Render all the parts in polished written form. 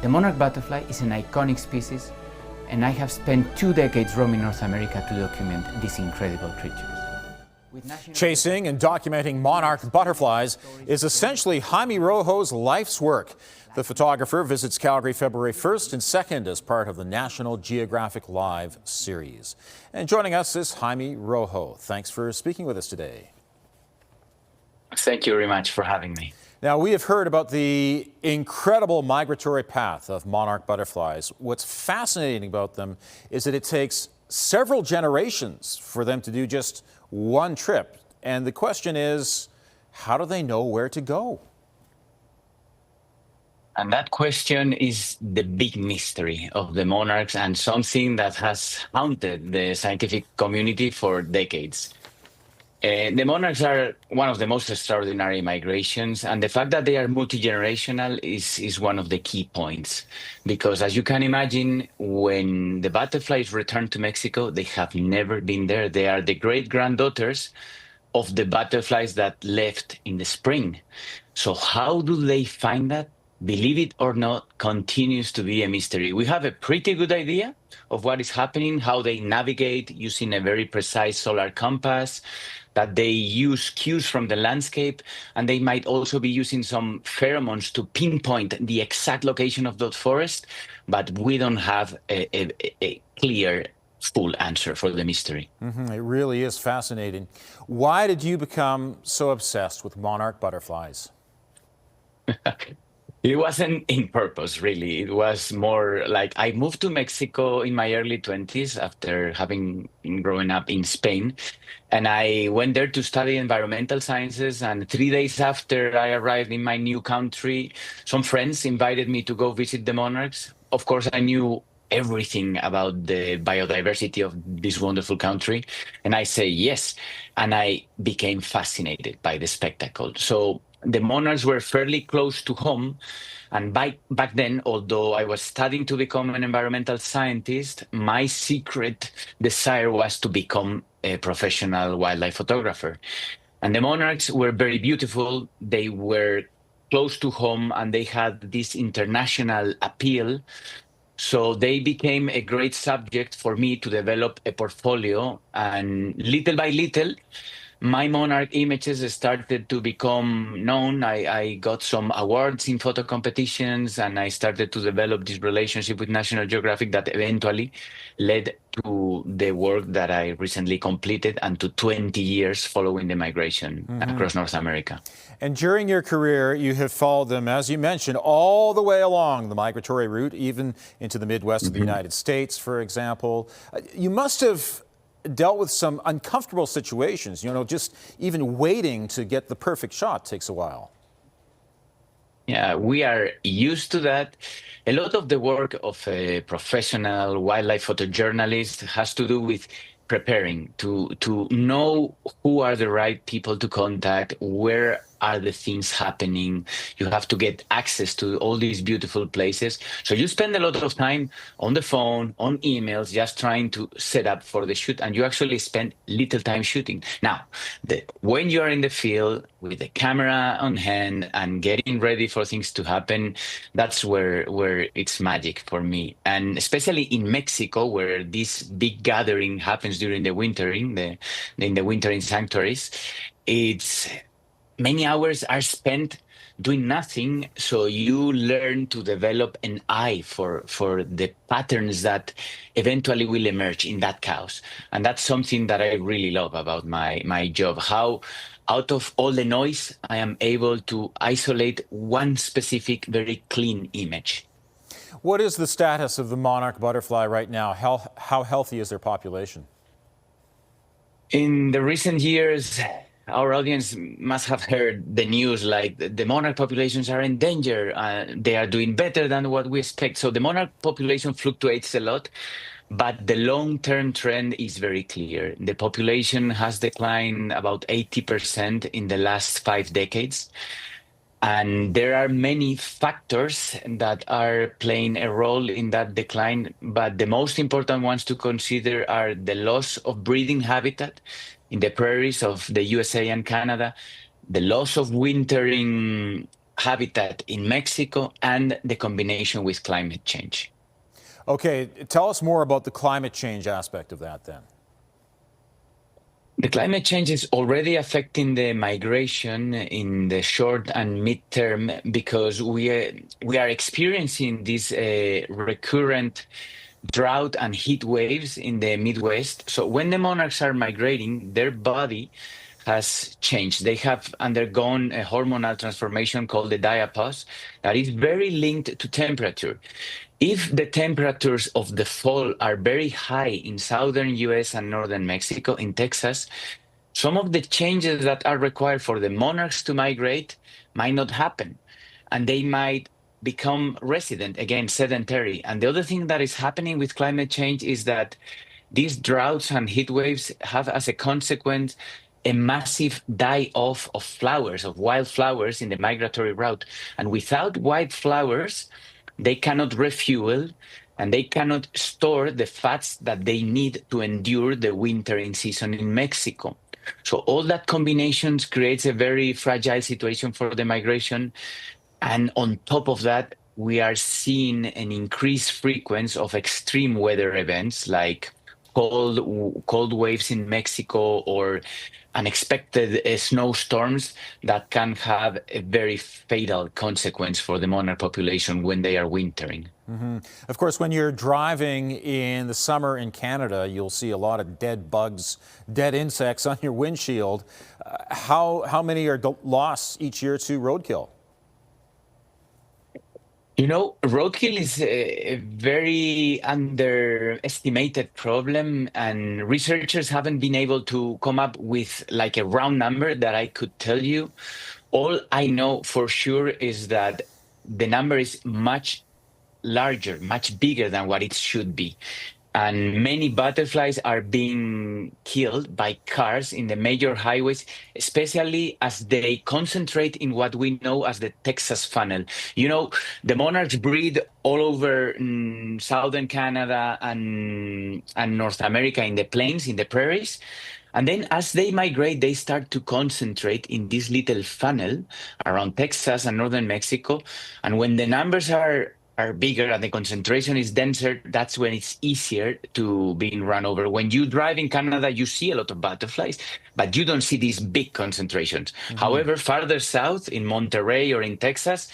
The monarch butterfly is an iconic species, and I have spent 2 decades roaming North America to document these incredible creatures. Chasing and documenting monarch butterflies is essentially Jaime Rojo's life's work. The photographer visits Calgary February 1st and 2nd as part of the National Geographic Live series. And joining us is Jaime Rojo. Thanks for speaking with us today. Thank you very much for having me. Now, we have heard about the incredible migratory path of monarch butterflies. What's fascinating about them is that it takes several generations for them to do just one trip. And the question is, how do they know where to go? And that question is the big mystery of the monarchs and something that has haunted the scientific community for decades. The monarchs are one of the most extraordinary migrations, and the fact that they are multi-generational is one of the key points. Because as you can imagine, when the butterflies return to Mexico, they have never been there. They are the great-granddaughters of the butterflies that left in the spring. So how do they find that? Believe it or not, continues to be a mystery. We have a pretty good idea of what is happening, how they navigate using a very precise solar compass, that they use cues from the landscape, and they might also be using some pheromones to pinpoint the exact location of that forest, but we don't have a clear, full answer for the mystery. It really is fascinating. Why did you become so obsessed with monarch butterflies? It wasn't in purpose, really. It was more like I moved to Mexico in my early 20s after having grown up in Spain. And I went there to study environmental sciences. And 3 days after I arrived in my new country, some friends invited me to go visit the monarchs. Of course, I knew everything about the biodiversity of this wonderful country. And I say yes. And I became fascinated by the spectacle. So the monarchs were fairly close to home. And back then, although I was studying to become an environmental scientist, my secret desire was to become a professional wildlife photographer. And the monarchs were very beautiful. They were close to home and they had this international appeal. So they became a great subject for me to develop a portfolio. And little by little, my monarch images started to become known. I got some awards in photo competitions, and I started to develop this relationship with National Geographic that eventually led to the work that I recently completed and to 20 years following the migration across North America. And during your career, you have followed them, as you mentioned, all the way along the migratory route, even into the Midwest of the United States, for example. You must have dealt with some uncomfortable situations, just even waiting to get the perfect shot takes a while. Yeah, we are used to that. A lot of the work of a professional wildlife photojournalist has to do with preparing to know who are the right people to contact, where are the things happening. You have to get access to all these beautiful places. So you spend a lot of time on the phone, on emails, just trying to set up for the shoot, and you actually spend little time shooting. Now, when you are in the field with the camera on hand and getting ready for things to happen, that's where it's magic for me. And especially in Mexico, where this big gathering happens during the wintering, in the wintering sanctuaries, it's many hours are spent doing nothing, so you learn to develop an eye for the patterns that eventually will emerge in that chaos. And that's something that I really love about my job, how out of all the noise, I am able to isolate one specific, very clean image. What is the status of the monarch butterfly right now? How healthy is their population? In the recent years, our audience must have heard the news like the monarch populations are in danger. They are doing better than what we expect. So the monarch population fluctuates a lot, but the long-term trend is very clear. The population has declined about 80% in the last 5 decades. And there are many factors that are playing a role in that decline, but the most important ones to consider are the loss of breeding habitat in the prairies of the USA and Canada, the loss of wintering habitat in Mexico and the combination with climate change. Okay, tell us more about the climate change aspect of that then. The climate change is already affecting the migration in the short and midterm because we are experiencing these recurrent drought and heat waves in the Midwest. So when the monarchs are migrating, their body has changed. They have undergone a hormonal transformation called the diapause that is very linked to temperature. If the temperatures of the fall are very high in southern US and northern Mexico, in Texas, some of the changes that are required for the monarchs to migrate might not happen, and they might become resident, again, sedentary. And the other thing that is happening with climate change is that these droughts and heat waves have as a consequence a massive die-off of flowers, of wildflowers in the migratory route. And without wildflowers, they cannot refuel and they cannot store the fats that they need to endure the wintering season in Mexico. So all that combinations creates a very fragile situation for the migration. And on top of that, we are seeing an increased frequency of extreme weather events like cold waves in Mexico or unexpected snowstorms that can have a very fatal consequence for the monarch population when they are wintering. Of course, when you're driving in the summer in Canada, you'll see a lot of dead bugs, dead insects on your windshield. How many are lost each year to roadkill? You know, roadkill is a very underestimated problem, and researchers haven't been able to come up with like a round number that I could tell you. All I know for sure is that the number is much larger, much bigger than what it should be. And many butterflies are being killed by cars in the major highways, especially as they concentrate in what we know as the Texas funnel. You know, the monarchs breed all over southern Canada and North America in the plains, in the prairies. And then as they migrate, they start to concentrate in this little funnel around Texas and northern Mexico. And when the numbers are bigger and the concentration is denser, that's when it's easier to being run over. When you drive in Canada, you see a lot of butterflies, but you don't see these big concentrations. However, farther south in Monterey or in Texas,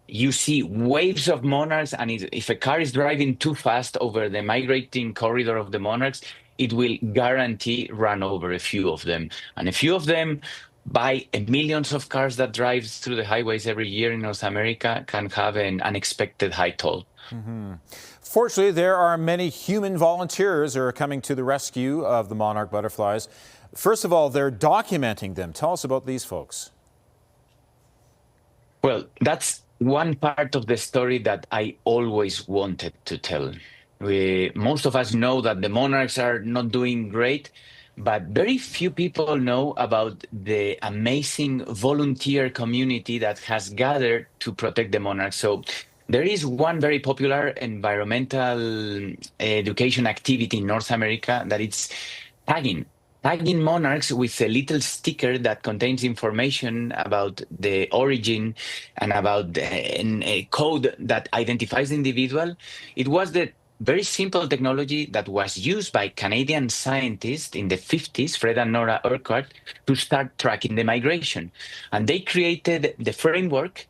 you see waves of monarchs, and if a car is driving too fast over the migrating corridor of the monarchs, it will guarantee run over a few of them. And a few of them, by millions of cars that drive through the highways every year in North America, can have an unexpected high toll. Fortunately, there are many human volunteers who are coming to the rescue of the monarch butterflies. First of all, they're documenting them. Tell us about these folks. Well, that's one part of the story that I always wanted to tell. Most of us know that the monarchs are not doing great, but very few people know about the amazing volunteer community that has gathered to protect the monarchs. So there is one very popular environmental education activity in North America that it's tagging monarchs with a little sticker that contains information about the origin and about a code that identifies the individual. It was the very simple technology that was used by Canadian scientists in the 50s, Fred and Nora Urquhart, to start tracking the migration. And they created the framework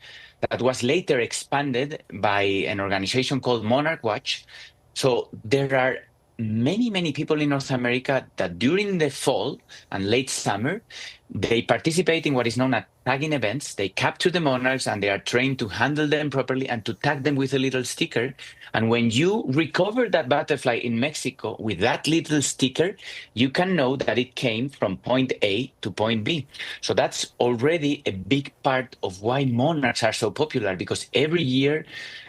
that was later expanded by an organization called Monarch Watch. So there are many people in North America that during the fall and late summer, they participate in what is known as tagging events. They capture the monarchs and they are trained to handle them properly and to tag them with a little sticker. And when you recover that butterfly in Mexico with that little sticker, you can know that it came from point A to point B. So that's already a big part of why monarchs are so popular, because every year,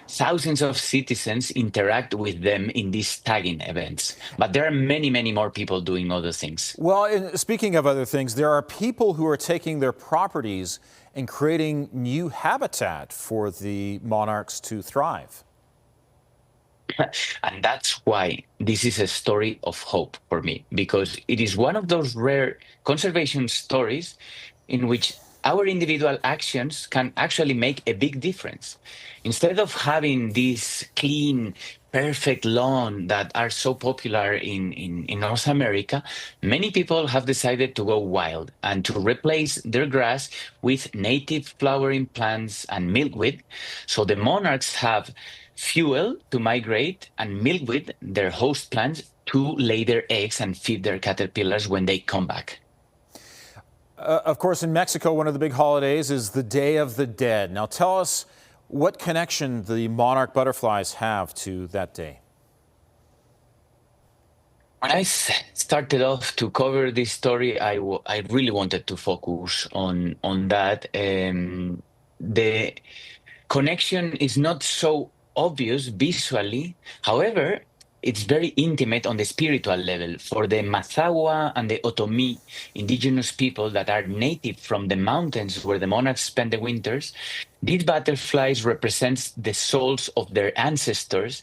thousands of citizens interact with them in these tagging events. But there are many more people doing other things. Well, speaking of other things, there are people who are taking their properties and creating new habitat for the monarchs to thrive. And that's why this is a story of hope for me, because it is one of those rare conservation stories in which our individual actions can actually make a big difference. Instead of having this clean, perfect lawn that are so popular in North America, many people have decided to go wild and to replace their grass with native flowering plants and milkweed. So the monarchs have fuel to migrate and milkweed, their host plants, to lay their eggs and feed their caterpillars when they come back. Of course, in Mexico, one of the big holidays is the Day of the Dead. Now, tell us what connection the monarch butterflies have to that day. When I started off to cover this story, I really wanted to focus on that. The connection is not so obvious visually. However, it's very intimate on the spiritual level. For the Mazahua and the Otomi indigenous people that are native from the mountains where the monarchs spend the winters, these butterflies represents the souls of their ancestors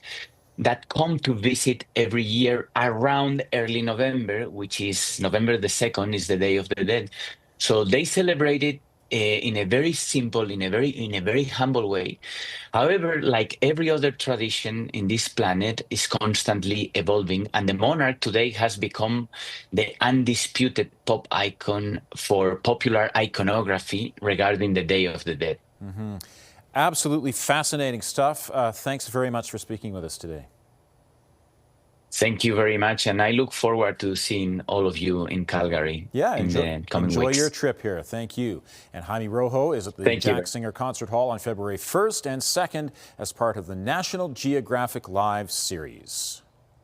that come to visit every year around early November, which is November the 2nd, is the Day of the Dead. So they celebrate it in a very simple, in a very humble way. However, like every other tradition in this planet is constantly evolving, and the monarch today has become the undisputed pop icon for popular iconography regarding the Day of the Dead. Mm-hmm. Absolutely fascinating stuff. Thanks very much for speaking with us today. Thank you very much, and I look forward to seeing all of you in Calgary in the coming weeks. Enjoy your trip here. Thank you. And Jaime Rojo is at the Jack Singer Concert Hall on February 1st and 2nd as part of the National Geographic Live series.